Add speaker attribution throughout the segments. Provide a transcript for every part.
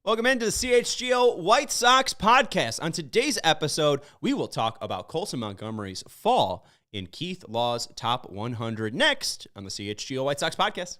Speaker 1: Welcome into the CHGO White Sox Podcast. On today's episode, we will talk about Colson Montgomery's fall in Keith Law's top 100 next on the CHGO White Sox Podcast.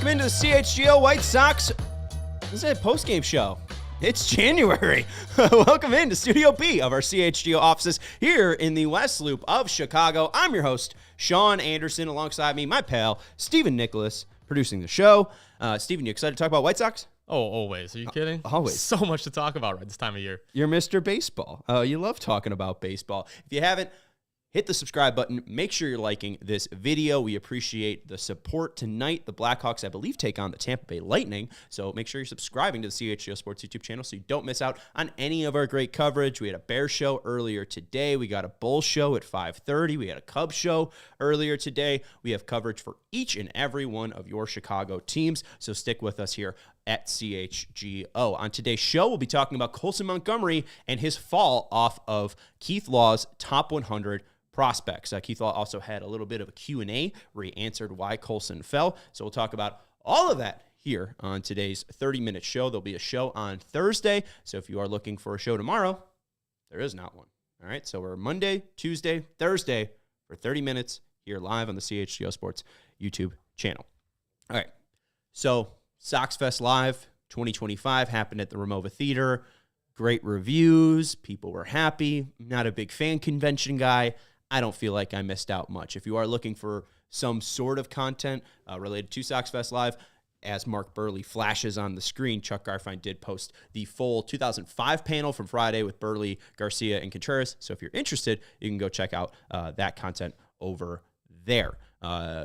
Speaker 1: Into the CHGO White Sox. This is a post-game show. It's January. Welcome into Studio B of our CHGO offices here in the West Loop of Chicago. I'm your host, Sean Anderson. Alongside me, my pal, Stephen Nicholas, producing the show. Stephen, you excited to talk about White Sox?
Speaker 2: Oh, always. Are you kidding?
Speaker 1: Always.
Speaker 2: So much to talk about right this time of year.
Speaker 1: You're Mr. Baseball. You love talking about baseball. If you haven't, hit the subscribe button. Make sure you're liking this video. We appreciate the support tonight. The Blackhawks, I believe, take on the Tampa Bay Lightning. So make sure you're subscribing to the CHGO Sports YouTube channel so you don't miss out on any of our great coverage. We had a Bear show earlier today. We got a Bull show at 5:30. We had a Cubs show earlier today. We have coverage for each and every one of your Chicago teams. So stick with us here at CHGO. On today's show, we'll be talking about Colson Montgomery and his fall off of Keith Law's top 100 prospects. Keith Law also had a little bit of a Q&A where he answered why Colson fell. So we'll talk about all of that here on today's 30-minute show. There'll be a show on Thursday. So if you are looking for a show tomorrow, there is not one. All right. So we're Monday, Tuesday, Thursday for 30 minutes here live on the CHGO Sports YouTube channel. All right. So SoxFest Live 2025 happened at the Ramova Theater. Great reviews. People were happy. Not a big fan convention guy. I don't feel like I missed out much. If you are looking for some sort of content related to SoxFest Live, as Mark Burley flashes on the screen, Chuck Garfien did post the full 2005 panel from Friday with Burley, Garcia, and Contreras. So if you're interested, you can go check out that content over there.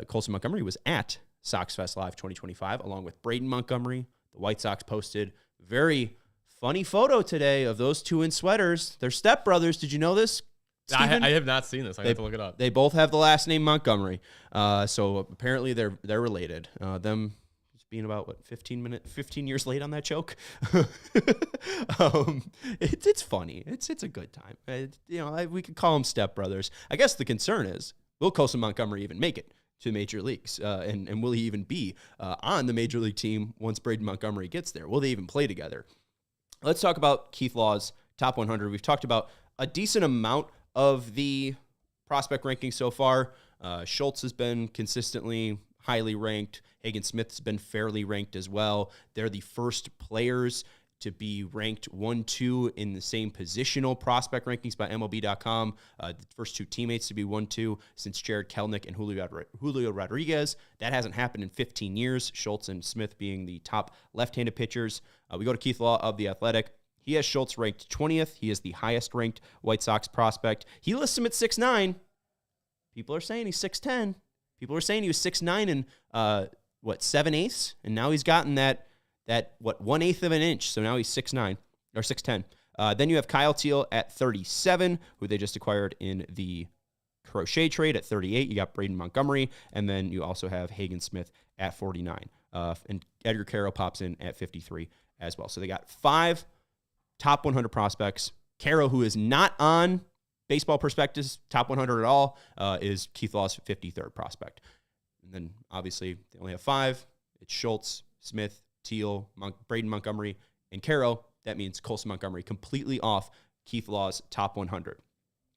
Speaker 1: Colson Montgomery was at SoxFest Live 2025 along with Braden Montgomery. The White Sox posted very funny photo today of those two in sweaters. They're stepbrothers. Did you know this?
Speaker 2: I have not seen this. I have to look it up.
Speaker 1: They both have the last name Montgomery. So apparently they're related. Them being about, 15 years late on that joke. It's funny. It's a good time. We could call them stepbrothers. I guess the concern is, will Colson Montgomery even make it to major leagues? And will he even be on the major league team once Braden Montgomery gets there? Will they even play together? Let's talk about Keith Law's top 100. We've talked about a decent amount of the prospect ranking so far. Schultz has been consistently highly ranked. Hagen Smith has been fairly ranked as well. They're the first players to be ranked 1-2 in the same positional prospect rankings by MLB.com. The first two teammates to be 1-2 since Jared Kelenic and Julio Rodriguez. That hasn't happened in 15 years, Schultz and Smith being the top left-handed pitchers. We go to Keith Law of The Athletic. He has Schultz ranked 20th. He is the highest-ranked White Sox prospect. He lists him at 6'9". People are saying he's 6'10". People are saying he was 6'9" and 7/8, and now he's gotten that 1/8 of an inch. So now he's 6'9", or 6'10". Then you have Kyle Teal at 37, who they just acquired in the Crochet trade at 38. You got Braden Montgomery, and then you also have Hagen Smith at 49. And Edgar Carroll pops in at 53 as well. So they got 5 top 100 prospects. Carroll, who is not on Baseball Prospectus top 100 at all, is Keith Law's 53rd prospect. And then, obviously, they only have 5. It's Schultz, Smith, Teal, Braden Montgomery, and Carroll. That means Colson Montgomery completely off Keith Law's top 100.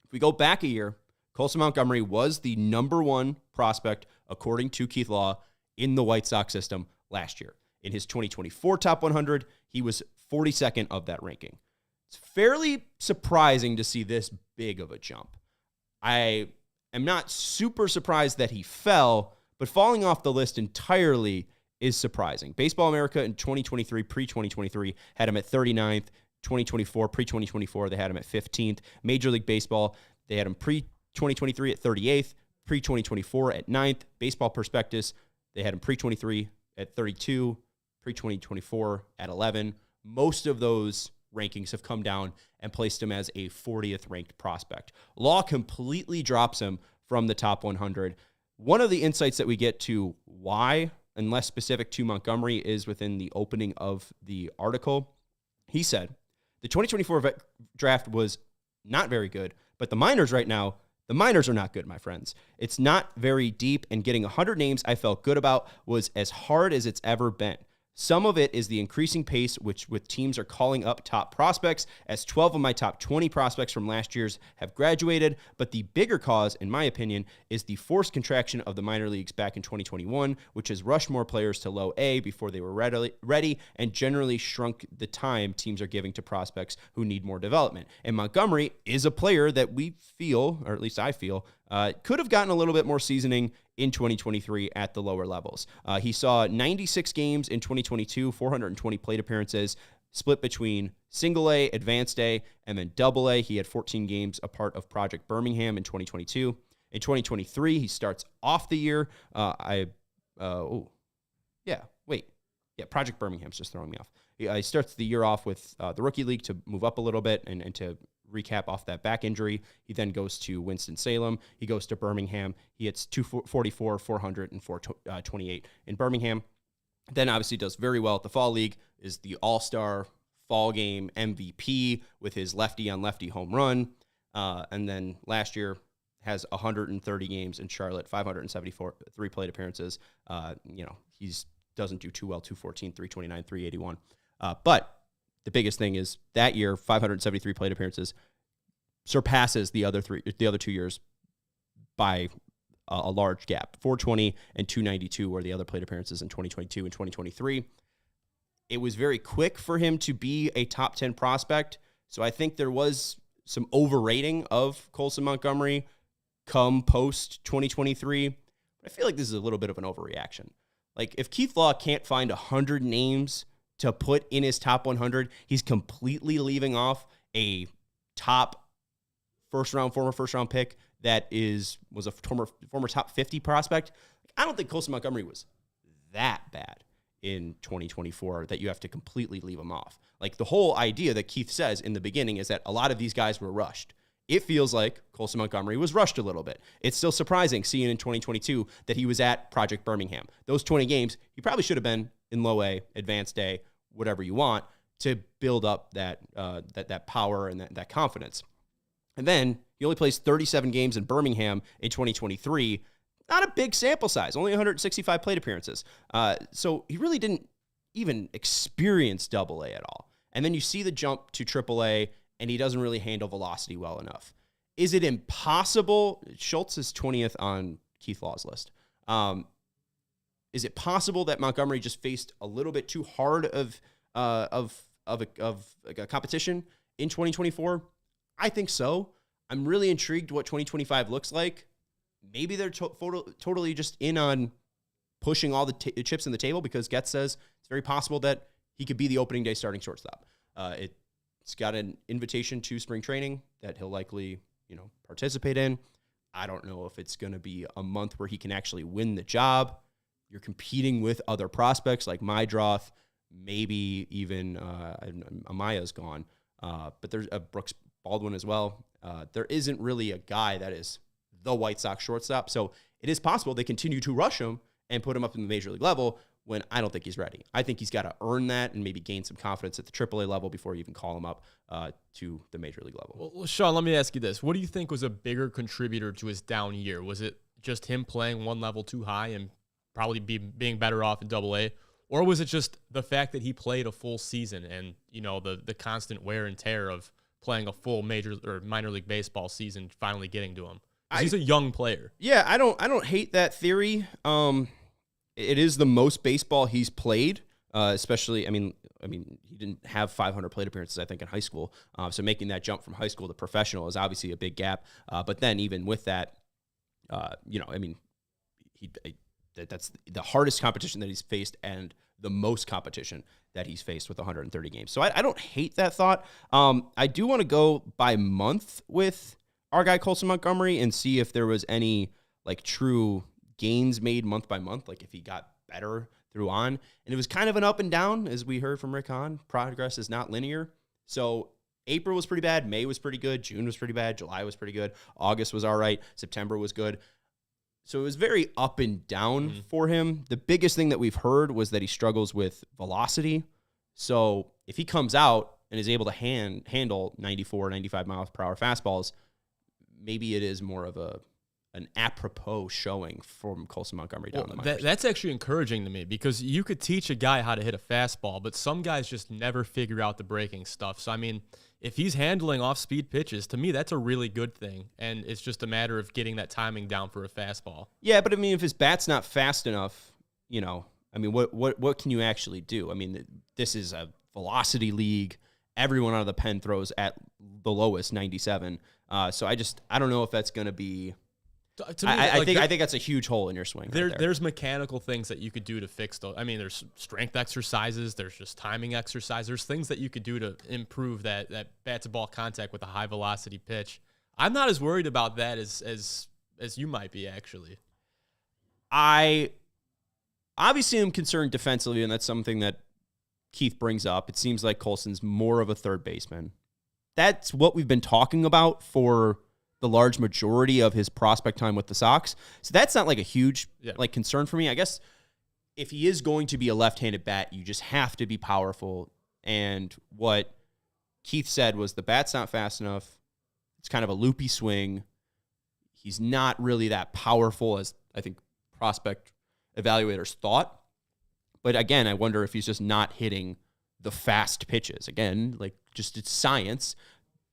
Speaker 1: If we go back a year, Colson Montgomery was the number 1 prospect, according to Keith Law, in the White Sox system last year. In his 2024 top 100, he was 42nd of that ranking. It's fairly surprising to see this big of a jump. I am not super surprised that he fell, but falling off the list entirely is surprising. Baseball America in 2023, pre-2023, had him at 39th. 2024, pre-2024, they had him at 15th. Major League Baseball, they had him pre-2023 at 38th, pre-2024 at 9th. Baseball Prospectus They had him pre-23 at 32, pre-2024 at 11. Most of those rankings have come down and placed him as a 40th ranked prospect. Law completely drops him from the top 100. One of the insights that we get to why, and less specific to Montgomery, is within the opening of the article. He said, the 2024 draft was not very good, but the minors right now, the minors are not good, my friends. It's not very deep, and getting 100 names I felt good about was as hard as it's ever been. Some of it is the increasing pace with teams are calling up top prospects, as 12 of my top 20 prospects from last year's have graduated. But the bigger cause, in my opinion, is the forced contraction of the minor leagues back in 2021, which has rushed more players to low A before they were ready and generally shrunk the time teams are giving to prospects who need more development. And Montgomery is a player that we feel, or at least I feel, could have gotten a little bit more seasoning in 2023 at the lower levels. He saw 96 games in 2022, 420 plate appearances, split between single A, advanced A, and then double A. He had 14 games a part of Project Birmingham in 2022. In 2023, he starts off the year. Project Birmingham's just throwing me off. He starts the year off with the rookie league to move up a little bit and to recap off that back injury. He then goes to Winston-Salem. He goes to Birmingham. He hits 244, 400, and 428 in Birmingham. Then obviously does very well at the fall league, is the all-star fall game MVP with his lefty-on-lefty home run. And then last year has 130 games in Charlotte, 574 plate appearances. He's doesn't do too well, 214, 329, 381. But the biggest thing is that year, 573 plate appearances surpasses the other 2 years by a large gap. 420 and 292 were the other plate appearances in 2022 and 2023. It was very quick for him to be a top 10 prospect. So I think there was some overrating of Colson Montgomery come post 2023. But I feel like this is a little bit of an overreaction. Like, if Keith Law can't find 100 names to put in his top 100, he's completely leaving off a top former first round pick that was a former top 50 prospect. I don't think Colson Montgomery was that bad in 2024 that you have to completely leave him off. Like, the whole idea that Keith says in the beginning is that a lot of these guys were rushed. It feels like Colson Montgomery was rushed a little bit. It's still surprising seeing in 2022 that he was at Project Birmingham. Those 20 games, he probably should have been in low A, advanced A, whatever you want, to build up that power and that confidence. And then he only plays 37 games in Birmingham in 2023. Not a big sample size, only 165 plate appearances. So he really didn't even experience double A at all. And then you see the jump to triple A, and he doesn't really handle velocity well enough. Is it impossible? Schultz is 20th on Keith Law's list. Is it possible that Montgomery just faced a little bit too hard of a competition in 2024? I think so. I'm really intrigued what 2025 looks like. Maybe they're totally just in on pushing all the chips in the table, because Getz says it's very possible that he could be the opening day starting shortstop. It's got an invitation to spring training that he'll likely, participate in. I don't know if it's going to be a month where he can actually win the job. You're competing with other prospects like Mydroth, maybe even Amaya's gone, but there's Brooks Baldwin as well. There isn't really a guy that is the White Sox shortstop, so it is possible they continue to rush him and put him up in the major league level when I don't think he's ready. I think he's got to earn that and maybe gain some confidence at the AAA level before you even call him up to the major league level.
Speaker 2: Well, Sean, let me ask you this. What do you think was a bigger contributor to his down year? Was it just him playing one level too high and probably being better off in AA? Or was it just the fact that he played a full season and, the constant wear and tear of playing a full major or minor league baseball season finally getting to him? He's a young player.
Speaker 1: Yeah, I don't hate that theory. It is the most baseball he's played, especially, he didn't have 500 plate appearances, I think, in high school. So making that jump from high school to professional is obviously a big gap. But then even with that, that's the hardest competition that he's faced and the most competition that he's faced with 130 games. So I don't hate that thought. I do want to go by month with our guy Colson Montgomery and see if there was any true gains made month by month, like if he got better through on. And it was kind of an up and down, as we heard from Rick Hahn. Progress is not linear. So April was pretty bad. May was pretty good. June was pretty bad. July was pretty good. August was all right. September was good. So it was very up and down for him. The biggest thing that we've heard was that he struggles with velocity. So if he comes out and is able to handle 94, 95 miles per hour fastballs, maybe it is more of an apropos showing from Colson Montgomery down the minors.
Speaker 2: That's actually encouraging to me because you could teach a guy how to hit a fastball, but some guys just never figure out the breaking stuff. So, I mean, if he's handling off-speed pitches, to me, that's a really good thing, and it's just a matter of getting that timing down for a fastball.
Speaker 1: Yeah, but, I mean, if his bat's not fast enough, you know, I mean, what can you actually do? I mean, this is a velocity league. Everyone out of the pen throws at the lowest 97. So I don't know if that's going to be. To me, I think that's a huge hole in your swing.
Speaker 2: There's mechanical things that you could do to fix those. I mean, there's strength exercises. There's just timing exercises. There's things that you could do to improve that bat to ball contact with a high velocity pitch. I'm not as worried about that as you might be, actually.
Speaker 1: I obviously am concerned defensively, and that's something that Keith brings up. It seems like Colson's more of a third baseman. That's what we've been talking about for the large majority of his prospect time with the Sox. So that's not like a huge concern for me. I guess if he is going to be a left-handed bat, you just have to be powerful. And what Keith said was the bat's not fast enough. It's kind of a loopy swing. He's not really that powerful as I think prospect evaluators thought. But again, I wonder if he's just not hitting the fast pitches. Again, like just it's science.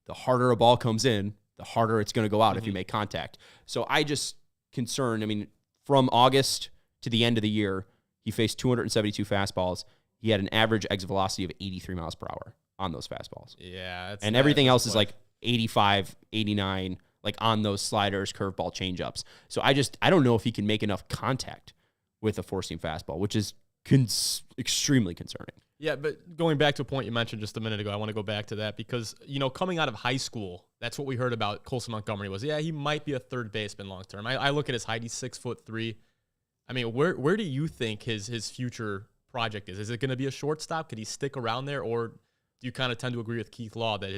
Speaker 1: The harder a ball comes in, the harder it's going to go out if you make contact. So I just concerned, I mean, from August to the end of the year, he faced 272 fastballs. He had an average exit velocity of 83 miles per hour on those fastballs.
Speaker 2: Yeah.
Speaker 1: And everything else is like 85, 89, like on those sliders, curveball, changeups. So I don't know if he can make enough contact with a four-seam fastball, which is extremely concerning.
Speaker 2: Yeah, but going back to a point you mentioned just a minute ago, I want to go back to that because, you know, coming out of high school, that's what we heard about Colson Montgomery was, he might be a third baseman long term. I look at his height, he's 6'3". I mean, where do you think his future project is? Is it going to be a shortstop? Could he stick around there? Or do you kind of tend to agree with Keith Law that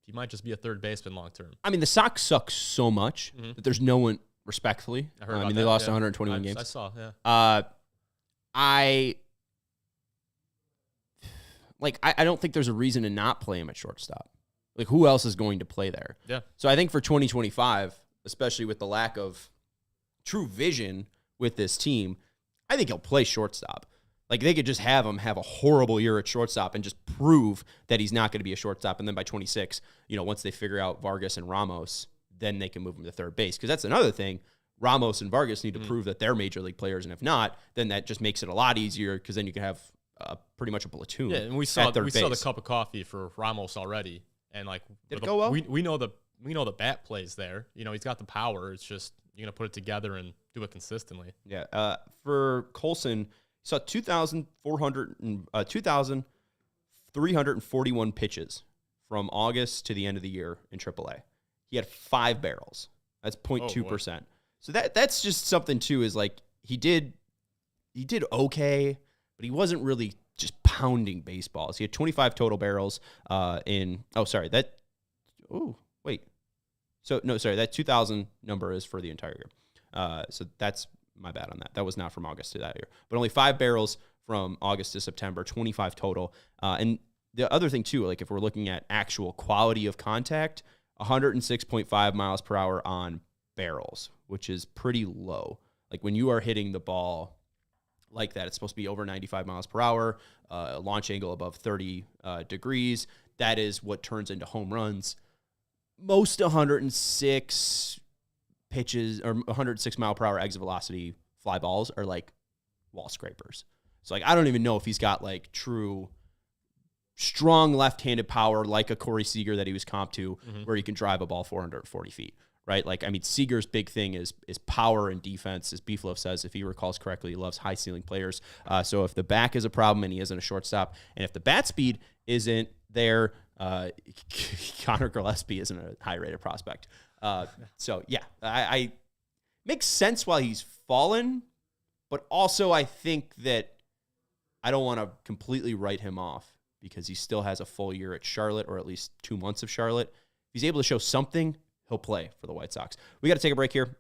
Speaker 2: he might just be a third baseman long term?
Speaker 1: I mean, the Sox suck so much that there's no one, respectfully. I mean, they lost 121 games.
Speaker 2: I saw, yeah.
Speaker 1: I don't think there's a reason to not play him at shortstop. Like, who else is going to play there?
Speaker 2: Yeah.
Speaker 1: So I think for 2025, especially with the lack of true vision with this team, I think he'll play shortstop. Like, they could just have him have a horrible year at shortstop and just prove that he's not going to be a shortstop. And then by 26, you know, once they figure out Vargas and Ramos, then they can move him to third base. Because that's another thing. Ramos and Vargas need to prove that they're major league players. And if not, then that just makes it a lot easier because then you can have pretty much a platoon.
Speaker 2: Yeah, and we saw the cup of coffee for Ramos already. And like,
Speaker 1: did it go well?
Speaker 2: We know the bat plays there. You know, he's got the power. It's just you're gonna put it together and do it consistently.
Speaker 1: Yeah. For Colson, he saw 2,341 pitches from August to the end of the year in AAA. He had 5 barrels. That's 0.2%. So that's just something too. Is like he did okay, but he wasn't really just pounding baseballs. He had 25 total barrels that 2,000 number is for the entire year. So that's my bad on that. That was not from August to that year. But only 5 barrels from August to September, 25 total. And the other thing too, like if we're looking at actual quality of contact, 106.5 miles per hour on barrels, which is pretty low. Like when you are hitting the ball like that, it's supposed to be over 95 miles per hour, a launch angle above 30 degrees. That is what turns into home runs. Most 106 pitches or 106 mile per hour exit velocity fly balls are like wall scrapers. So like I don't even know if he's got like true strong left-handed power like a Corey Seager that he was comped to, where he can drive a ball 440 feet. Right? Like, I mean, Seager's big thing is power and defense. As Beefloaf says, if he recalls correctly, he loves high-ceiling players. So if the back is a problem and he isn't a shortstop, and if the bat speed isn't there, Connor Gillespie isn't a high-rated prospect. So, yeah, makes sense why he's fallen, but also I think that I don't want to completely write him off because he still has a full year at Charlotte, or at least 2 months of Charlotte. If he's able to show something, he'll play for the White Sox. We got to take a break here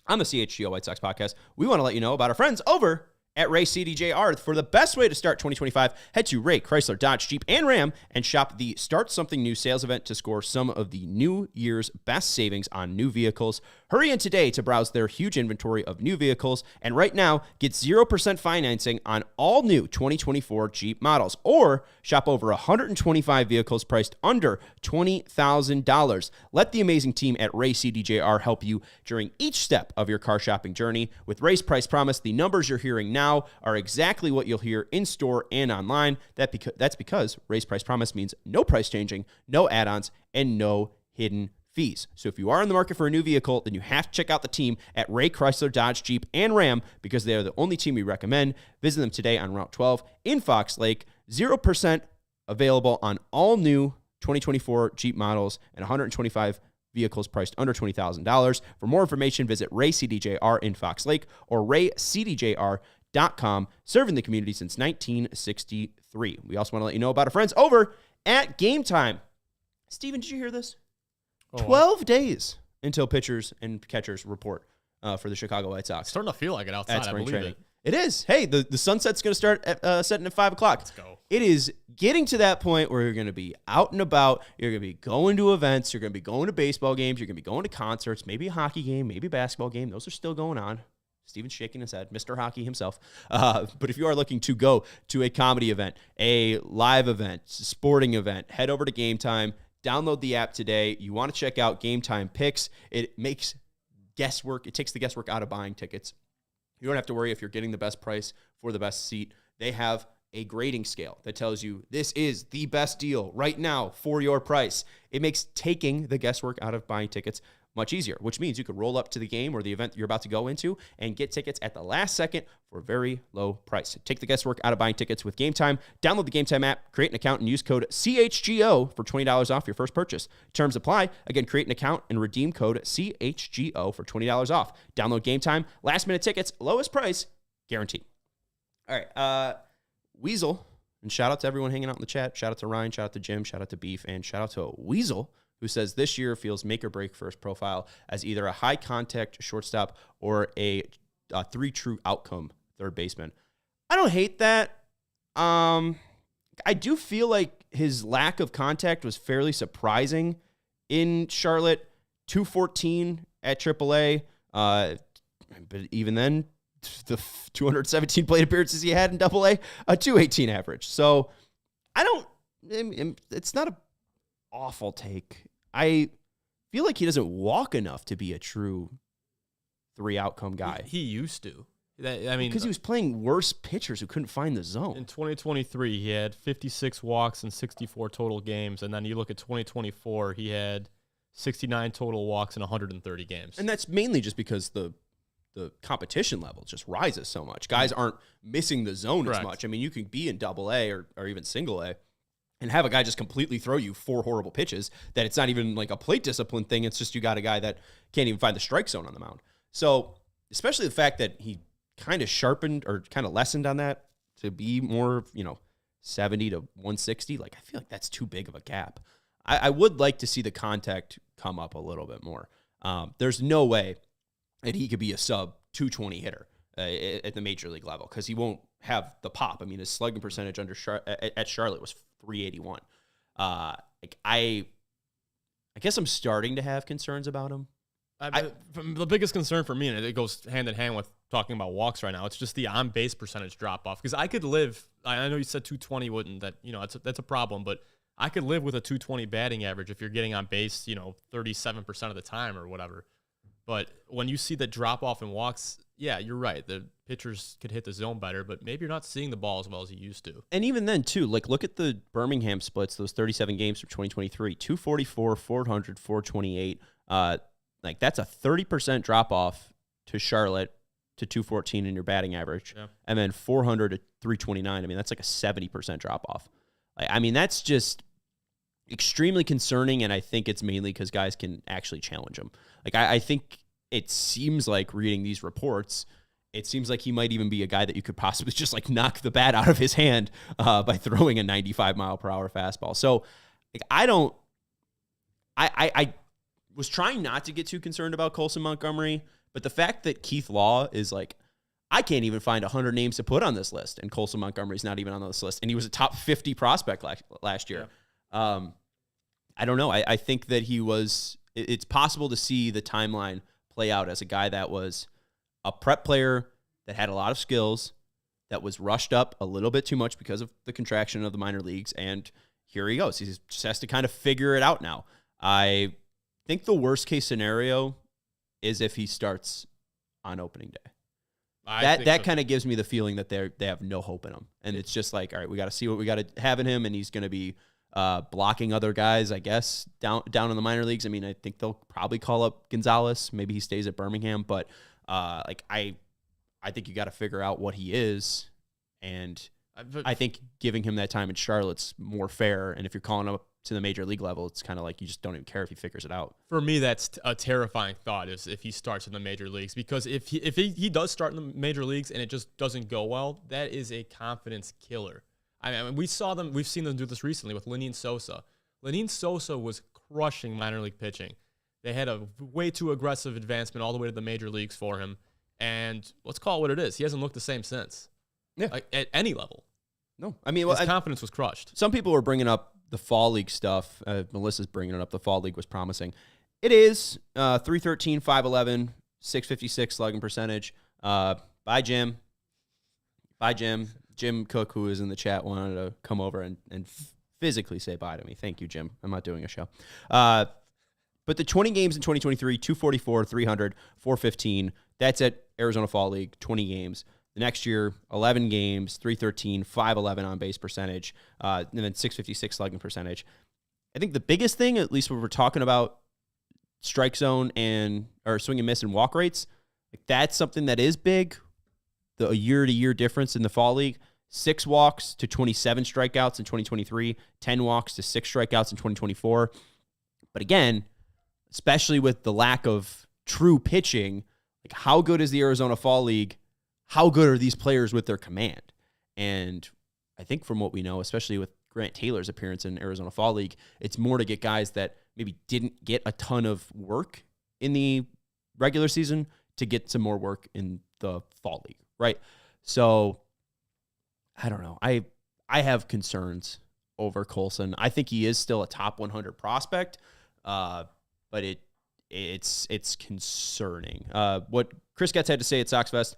Speaker 1: on the CHGO White Sox podcast. We want to let you know about our friends over at Ray CDJR. For the best way to start 2025, head to Ray Chrysler, Dodge, Jeep, and Ram and shop the Start Something New sales event to score some of the new year's best savings on new vehicles. Hurry in today to browse their huge inventory of new vehicles, and right now, get 0% financing on all new 2024 Jeep models, or shop over 125 vehicles priced under $20,000. Let the amazing team at Ray CDJR help you during each step of your car shopping journey. With Ray's Price Promise, the numbers you're hearing now are exactly what you'll hear in store and online. That's because Ray's Price Promise means no price changing, no add-ons, and no hidden fees. So if you are in the market for a new vehicle, then you have to check out the team at Ray Chrysler, Dodge, Jeep, and Ram, because they are the only team we recommend. Visit them today on Route 12 in Fox Lake. 0% available on all new 2024 Jeep models and 125 vehicles priced under $20,000. For more information, visit Ray CDJR in Fox Lake or raycdjr.com, serving the community since 1963. We also want to let you know about our friends over at Game Time. Steven, did you hear this? 12 days until pitchers and catchers report for the Chicago White Sox.
Speaker 2: It's starting to feel like it outside. I believe
Speaker 1: training.
Speaker 2: it.
Speaker 1: It is. Hey, the sunset's going to start setting at 5 o'clock.
Speaker 2: Let's go.
Speaker 1: It is getting to that point where you're going to be out and about. You're going to be going to events. You're going to be going to baseball games. You're going to be going to concerts, maybe a hockey game, maybe a basketball game. Those are still going on. Steven's shaking his head, Mr. Hockey himself. But if you are looking to go to a comedy event, a live event, sporting event, head over to Game Time. Download the app today. You want to check out Game Time Picks. It makes guesswork. It takes the guesswork out of buying tickets. You don't have to worry if you're getting the best price for the best seat. They have a grading scale that tells you this is the best deal right now for your price. It makes taking the guesswork out of buying tickets much easier, which means you could roll up to the game or the event you're about to go into and get tickets at the last second for a very low price. Take the guesswork out of buying tickets with Game Time. Download the Game Time app, create an account, and use code CHGO for $20 off your first purchase. Terms apply. Again, create an account and redeem code CHGO for $20 off. Download Game Time. Last minute tickets, lowest price, guaranteed. All right, Weasel, and shout out to everyone hanging out in the chat. Shout out to Ryan, shout out to Jim, shout out to Beef, and shout out to Weasel, who says this year feels make or break for his profile as either a high contact shortstop or a 3 true outcome third baseman. I don't hate that. I do feel like his lack of contact was fairly surprising in Charlotte. 214 at AAA, but even then, the 217 plate appearances he had in AA, a 218 average. So it's not an awful take. I feel like he doesn't walk enough to be a true 3 outcome guy.
Speaker 2: He used to.
Speaker 1: Because he was playing worse pitchers who couldn't find the zone.
Speaker 2: In 2023, he had 56 walks in 64 total games. And then you look at 2024, he had 69 total walks in 130 games.
Speaker 1: And that's mainly just because the competition level just rises so much. Guys aren't missing the zone as much. I mean, you can be in AA or even single A and have a guy just completely throw you 4 horrible pitches that it's not even like a plate discipline thing. It's just you got a guy that can't even find the strike zone on the mound. So especially the fact that he kind of sharpened or kind of lessened on that to be more, 70 to 160. Like, I feel like that's too big of a gap. I would like to see the contact come up a little bit more. There's no way that he could be a sub 220 hitter at the major league level because he won't have the pop. I mean, his slugging percentage at Charlotte was 381. I guess I'm starting to have concerns about him.
Speaker 2: The biggest concern for me, and it goes hand in hand with talking about walks right now, it's just the on-base percentage drop-off. Because I could live, I know you said 220 wouldn't, that's a problem, but I could live with a 220 batting average if you're getting on base, 37% of the time or whatever. But when you see the drop-off in walks, yeah, you're right. The pitchers could hit the zone better, but maybe you're not seeing the ball as well as you used to.
Speaker 1: And even then, too, look at the Birmingham splits, those 37 games from 2023, 244, 400, 428. That's a 30% drop-off to Charlotte to 214 in your batting average. Yeah. And then 400 to 329. I mean, that's like a 70% drop-off. That's just extremely concerning, and I think it's mainly because guys can actually challenge him. I think it seems like reading these reports, it seems like he might even be a guy that you could possibly just like knock the bat out of his hand by throwing a 95 mile per hour fastball. So like, I was trying not to get too concerned about Colson Montgomery, but the fact that Keith Law is like, I can't even find 100 names to put on this list, and Colson Montgomery's not even on this list, and he was a top 50 prospect last year. Yeah. I don't know. I think that it's possible to see the timeline play out as a guy that was a prep player that had a lot of skills, that was rushed up a little bit too much because of the contraction of the minor leagues, and here he goes. He just has to kind of figure it out now. I think the worst case scenario is if he starts on opening day. That kind of gives me the feeling that they have no hope in him. And it's just like, all right, we got to see what we got to have in him, and he's going to be blocking other guys, I guess, down in the minor leagues. I mean, I think they'll probably call up Gonzalez. Maybe he stays at Birmingham, but I think you got to figure out what he is, and I think giving him that time in Charlotte's more fair. And if you're calling up to the major league level, it's kind of like you just don't even care if he figures it out.
Speaker 2: For me, that's a terrifying thought, is if he starts in the major leagues, because if he does start in the major leagues and it just doesn't go well, that is a confidence killer. I mean, we've seen them do this recently with Lenyn Sosa. Lenyn Sosa was crushing minor league pitching. They had a way too aggressive advancement all the way to the major leagues for him. And let's call it what it is. He hasn't looked the same since. Yeah. Like, at any level.
Speaker 1: No. I mean,
Speaker 2: his confidence was crushed.
Speaker 1: Some people were bringing up the fall league stuff. Melissa's bringing it up. The fall league was promising. It is 313, 511, 656 slugging percentage. Bye, Jim. Jim Cook, who is in the chat, wanted to come over and physically say bye to me. Thank you, Jim. I'm not doing a show. But the 20 games in 2023, 244, 300, 415, that's at Arizona Fall League, 20 games. The next year, 11 games, 313, 511 on base percentage, and then 656 slugging percentage. I think the biggest thing, at least when we're talking about strike zone or swing and miss and walk rates, like that's something that is big. A year-to-year difference in the Fall League. 6 walks to 27 strikeouts in 2023, 10 walks to 6 strikeouts in 2024. But again, especially with the lack of true pitching, like how good is the Arizona Fall League? How good are these players with their command? And I think from what we know, especially with Grant Taylor's appearance in Arizona Fall League, it's more to get guys that maybe didn't get a ton of work in the regular season to get some more work in the Fall League, right? So I don't know. I have concerns over Colson. I think he is still a top 100 prospect, but it's concerning. What Chris Getz had to say at SoxFest: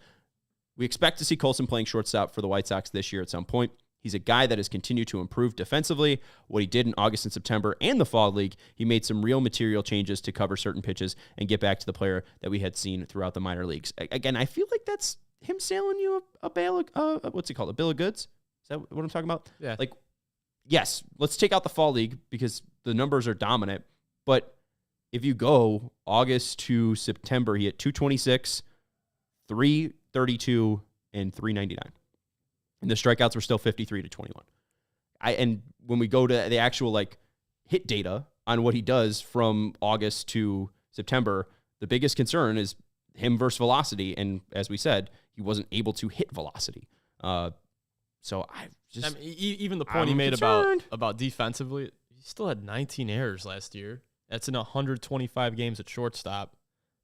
Speaker 1: we expect to see Colson playing shortstop for the White Sox this year at some point. He's a guy that has continued to improve defensively. What he did in August and September and the Fall League, he made some real material changes to cover certain pitches and get back to the player that we had seen throughout the minor leagues. Again, I feel like that's him selling you a bale of, what's it called? A bill of goods? Is that what I'm talking about?
Speaker 2: Yeah.
Speaker 1: Like, yes, let's take out the Fall League because the numbers are dominant. But if you go August to September, he hit 226, 332, and 399. And the strikeouts were still 53 to 21. And when we go to the actual like hit data on what he does from August to September, the biggest concern is him versus velocity. And as we said, he wasn't able to hit velocity. So
Speaker 2: even the point he made about defensively, he still had 19 errors last year. That's in 125 games at shortstop.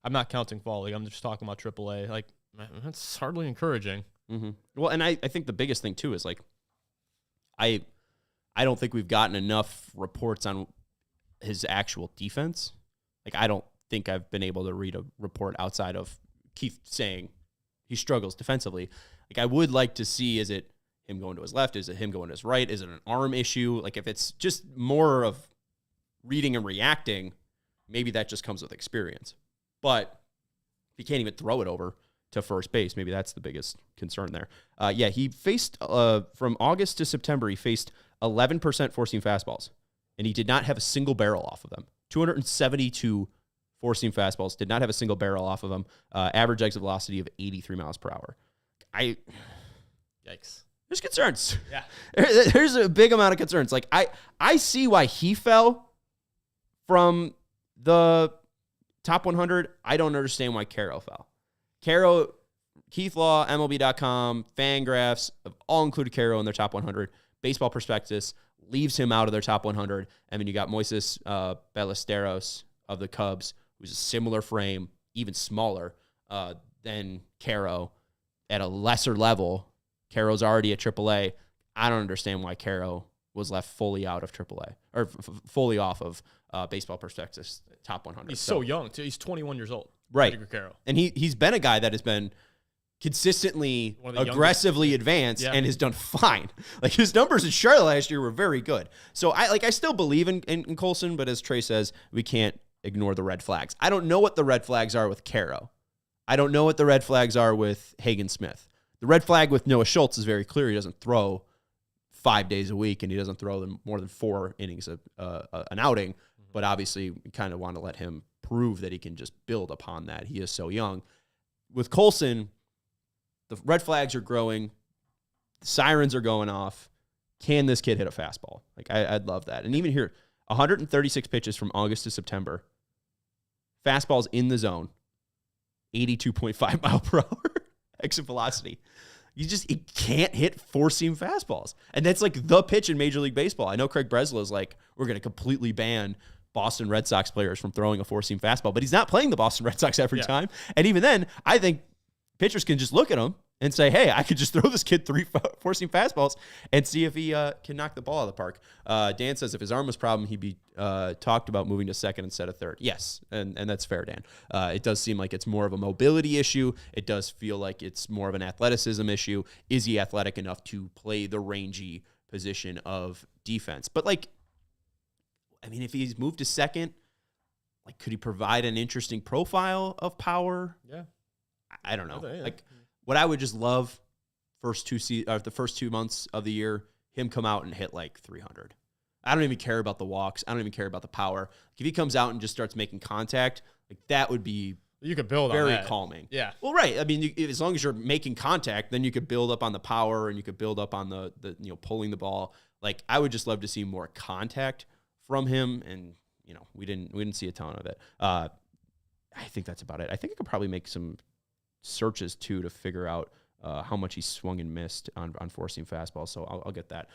Speaker 2: I'm not counting Fall League. I'm just talking about AAA. Like, man, that's hardly encouraging.
Speaker 1: Mm-hmm. Well, and I think the biggest thing too is like, I don't think we've gotten enough reports on his actual defense. Like, I don't think I've been able to read a report outside of Keith saying he struggles defensively. Like, I would like to see, is it him going to his left? Is it him going to his right? Is it an arm issue? Like, if it's just more of reading and reacting, maybe that just comes with experience. But if he can't even throw it over to first base, maybe that's the biggest concern there. He faced, from August to September, he faced 11% four-seam fastballs, and he did not have a single barrel off of them. 272 four-seam fastballs, did not have a single barrel off of them. Average exit velocity of 83 miles per hour.
Speaker 2: Yikes.
Speaker 1: There's concerns.
Speaker 2: Yeah.
Speaker 1: There's a big amount of concerns. Like, I see why he fell from the top 100, I don't understand why Caro fell. Caro, Keith Law, MLB.com, Fangraphs have all included Caro in their top 100. Baseball Prospectus leaves him out of their top 100. And then you got Moises Ballesteros of the Cubs, who's a similar frame, even smaller than Caro at a lesser level. Caro's already at AAA. I don't understand why Caro was left fully out of AAA or fully off of Baseball Prospectus top 100.
Speaker 2: He's so young too. He's 21 years old.
Speaker 1: Right.
Speaker 2: Caro.
Speaker 1: And he's been a guy that has been consistently aggressively advanced and has done fine. Like his numbers in Charlotte last year were very good. So I still believe in Colson, but as Trey says, we can't ignore the red flags. I don't know what the red flags are with Caro. I don't know what the red flags are with Hagen Smith. The red flag with Noah Schultz is very clear. He doesn't throw 5 days a week, and he doesn't throw them more than 4 innings an outing. But obviously, we kind of want to let him prove that he can just build upon that. He is so young. With Colson, the red flags are growing. The sirens are going off. Can this kid hit a fastball? Like I'd love that. And even here, 136 pitches from August to September. Fastballs in the zone. 82.5 mile per hour exit velocity. You can't hit 4-seam fastballs. And that's like the pitch in Major League Baseball. I know Craig Breslow is like, we're going to completely ban Boston Red Sox players from throwing a 4-seam fastball, but he's not playing the Boston Red Sox every time. And even then, I think pitchers can just look at him and say, hey, I could just throw this kid 3 4-seam fastballs and see if he can knock the ball out of the park. Dan says if his arm was a problem, he'd be talked about moving to second instead of third. Yes, and that's fair, Dan. It does seem like it's more of a mobility issue. It does feel like it's more of an athleticism issue. Is he athletic enough to play the rangy position of defense? But, like, I mean, if he's moved to second, like, could he provide an interesting profile of power?
Speaker 2: Yeah.
Speaker 1: I don't know. Like, what I would just love the first 2 months of the year, him come out and hit like 300. I don't even care about the walks. I don't even care about the power. Like, if he comes out and just starts making contact, like that would be
Speaker 2: you could build
Speaker 1: very
Speaker 2: on that.
Speaker 1: Calming.
Speaker 2: Yeah.
Speaker 1: Well, right. I mean, as long as you're making contact, then you could build up on the power and you could build up on the pulling the ball. Like I would just love to see more contact from him, and we didn't see a ton of it. I think that's about it. I think I could probably make some searches too to figure out how much he swung and missed on 4-seam fastballs. So I'll get that.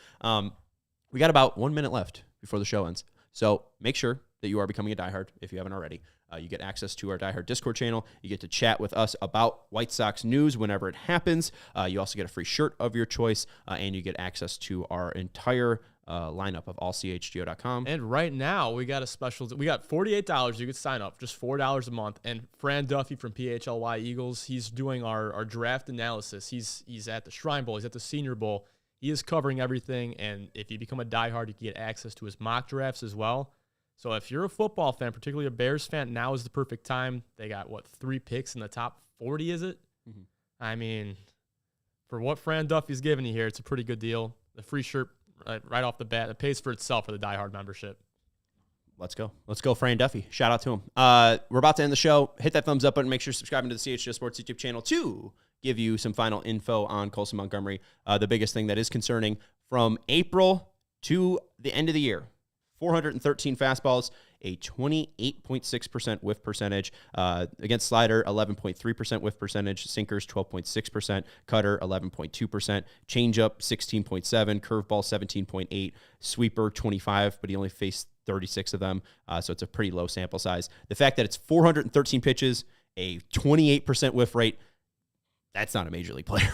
Speaker 1: We got about 1 minute left before the show ends. So make sure that you are becoming a diehard if you haven't already. You get access to our diehard Discord channel. You get to chat with us about White Sox news whenever it happens. You also get a free shirt of your choice, and you get access to our entire lineup of allchgo.com.
Speaker 2: And right now we got a special. We got $48. You could sign up, just $4 a month. And Fran Duffy from PHLY Eagles, he's doing our draft analysis. He's at the Shrine Bowl. He's at the Senior Bowl. He is covering everything. And if you become a diehard, you can get access to his mock drafts as well. So if you're a football fan, particularly a Bears fan, now is the perfect time. They got 3 picks in the top 40, is it? Mm-hmm. I mean, for what Fran Duffy's giving you here, it's a pretty good deal. The free shirt right off the bat, it pays for itself for the diehard membership.
Speaker 1: Let's go, Fran Duffy. Shout out to him. We're about to end the show. Hit that thumbs up button. Make sure you're subscribing to the CHGO Sports YouTube channel to give you some final info on Colson Montgomery. The biggest thing that is concerning from April to the end of the year, 413 fastballs, a 28.6% whiff percentage. Against slider, 11.3% whiff percentage. Sinkers, 12.6%. Cutter, 11.2%. Changeup, 16.7%. Curveball, 17.8%. Sweeper, 25%, but he only faced 36 of them, so it's a pretty low sample size. The fact that it's 413 pitches, a 28% whiff rate, that's not a major league player.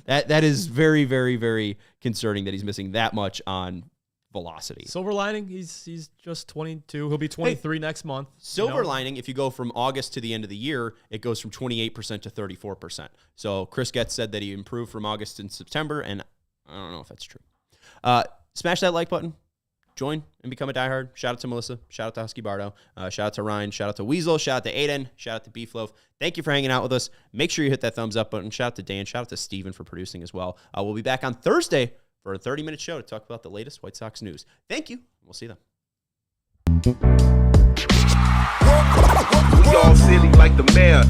Speaker 1: That is very, very, very concerning that he's missing that much on velocity.
Speaker 2: Silver lining, he's just 22. He'll be 23 next month.
Speaker 1: Silver lining, if you go from August to the end of the year, it goes from 28% to 34%. So Chris Getz said that he improved from August and September, and I don't know if that's true. Smash that like button. Join and become a diehard. Shout out to Melissa. Shout out to Husky Bardo. Shout out to Ryan. Shout out to Weasel. Shout out to Aiden. Shout out to Beefloaf. Thank you for hanging out with us. Make sure you hit that thumbs up button. Shout out to Dan. Shout out to Steven for producing as well. We'll be back on Thursday for a 30-minute show to talk about the latest White Sox news. Thank you. We'll see you then.
Speaker 3: We all silly like the mayor.